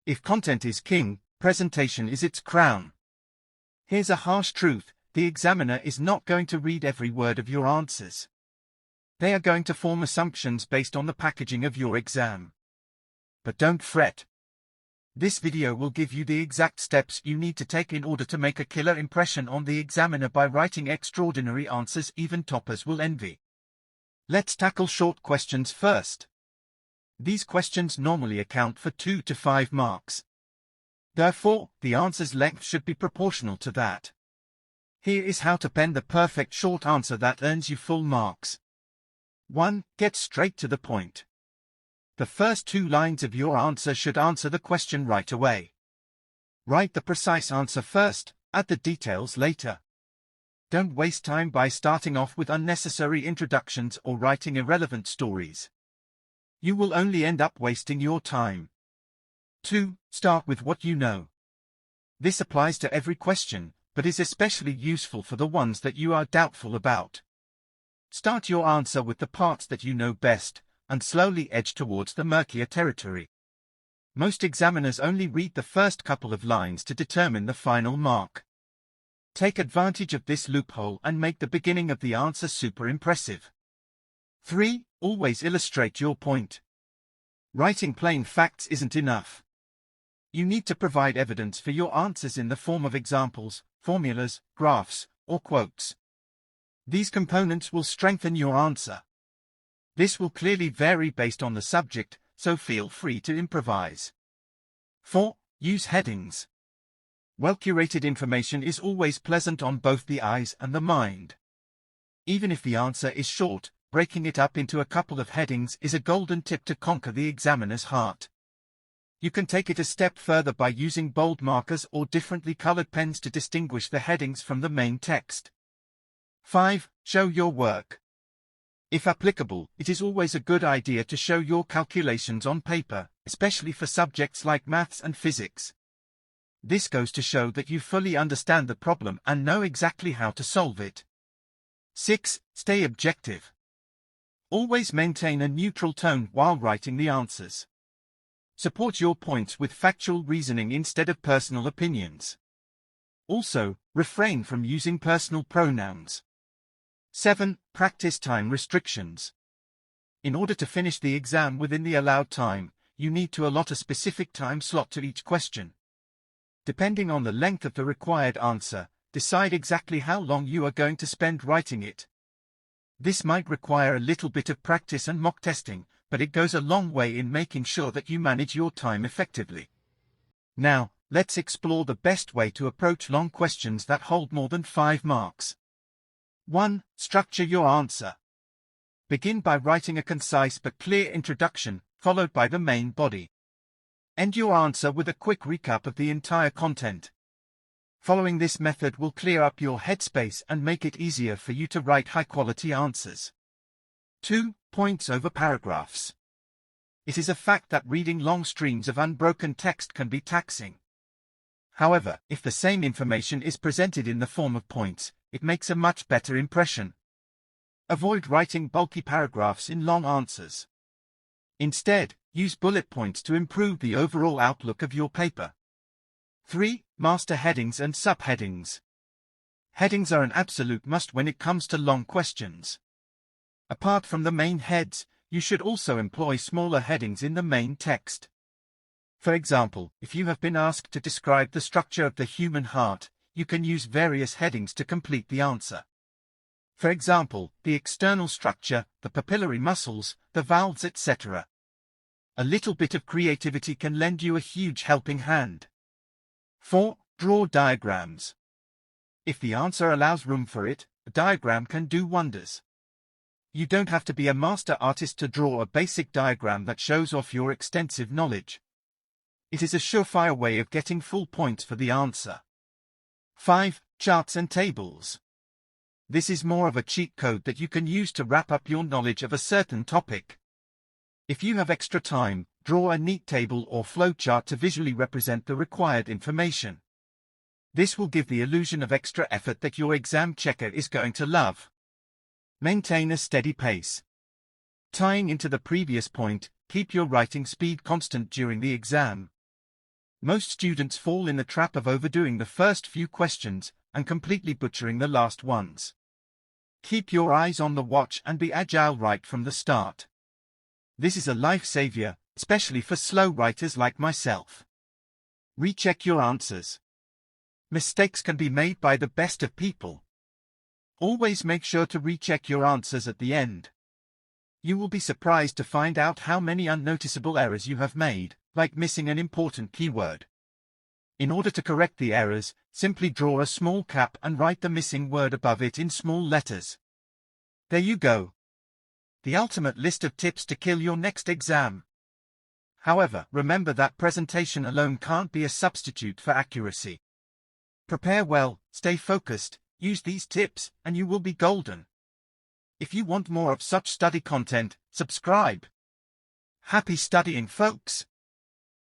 If content is king, presentation is its crown. Here's a harsh truth: the examiner is not going to read every word of your answers. They are going to form assumptions based on the packaging of your exam. But don't fret. This video will give you the exact steps you need to take in order to make a killer impression on the examiner by writing extraordinary answers even toppers will envy. Let's tackle short questions first. These questions normally account for 2 to 5 marks. Therefore, the answer's length should be proportional to that. Here is how to pen the perfect short answer that earns you full marks. 1. Get straight to the point. The first 2 lines of your answer should answer the question right away. Write the precise answer first, add the details later. Don't waste time by starting off with unnecessary introductions or writing irrelevant stories. You will only end up wasting your time. 2. Start with what you know. This applies to every question, but is especially useful for the ones that you are doubtful about. Start your answer with the parts that you know best, and slowly edge towards the murkier territory. Most examiners only read the first couple of lines to determine the final mark. Take advantage of this loophole and make the beginning of the answer super impressive. 3. Always illustrate your point. Writing plain facts isn't enough. You need to provide evidence for your answers in the form of examples, formulas, graphs, or quotes. These components will strengthen your answer. This will clearly vary based on the subject, so feel free to improvise. 4. Use headings. Well-curated information is always pleasant on both the eyes and the mind. Even if the answer is short, breaking it up into a couple of headings is a golden tip to conquer the examiner's heart. You can take it a step further by using bold markers or differently colored pens to distinguish the headings from the main text. 5. Show your work. If applicable, it is always a good idea to show your calculations on paper, especially for subjects like maths and physics. This goes to show that you fully understand the problem and know exactly how to solve it. 6. Stay objective. Always maintain a neutral tone while writing the answers. Support your points with factual reasoning instead of personal opinions. Also, refrain from using personal pronouns. 7. Practice time restrictions. In order to finish the exam within the allowed time, you need to allot a specific time slot to each question. Depending on the length of the required answer, decide exactly how long you are going to spend writing it. This might require a little bit of practice and mock testing, but it goes a long way in making sure that you manage your time effectively. Now, let's explore the best way to approach long questions that hold more than 5 marks. 1. Structure your answer. Begin by writing a concise but clear introduction, followed by the main body. End your answer with a quick recap of the entire content. Following this method will clear up your headspace and make it easier for you to write high-quality answers. 2. Points over paragraphs. It is a fact that reading long streams of unbroken text can be taxing. However, if the same information is presented in the form of points, it makes a much better impression. Avoid writing bulky paragraphs in long answers. Instead, use bullet points to improve the overall outlook of your paper. 3. Master headings and subheadings. Headings are an absolute must when it comes to long questions. Apart from the main heads, you should also employ smaller headings in the main text. For example, if you have been asked to describe the structure of the human heart, you can use various headings to complete the answer. For example, the external structure, the papillary muscles, the valves, etc. A little bit of creativity can lend you a huge helping hand. 4. Draw diagrams. If the answer allows room for it, a diagram can do wonders. You don't have to be a master artist to draw a basic diagram that shows off your extensive knowledge. It is a surefire way of getting full points for the answer. 5. Charts and tables. This is more of a cheat code that you can use to wrap up your knowledge of a certain topic. If you have extra time, draw a neat table or flowchart to visually represent the required information. This will give the illusion of extra effort that your exam checker is going to love. Maintain a steady pace. Tying into the previous point, keep your writing speed constant during the exam. Most students fall in the trap of overdoing the first few questions and completely butchering the last ones. Keep your eyes on the watch and be agile right from the start. This is a lifesaver, especially for slow writers like myself. Recheck your answers. Mistakes can be made by the best of people. Always make sure to recheck your answers at the end. You will be surprised to find out how many unnoticeable errors you have made, like missing an important keyword. In order to correct the errors, simply draw a small cap and write the missing word above it in small letters. There you go. The ultimate list of tips to kill your next exam. However, remember that presentation alone can't be a substitute for accuracy. Prepare well, stay focused, use these tips, and you will be golden. If you want more of such study content, subscribe. Happy studying, folks!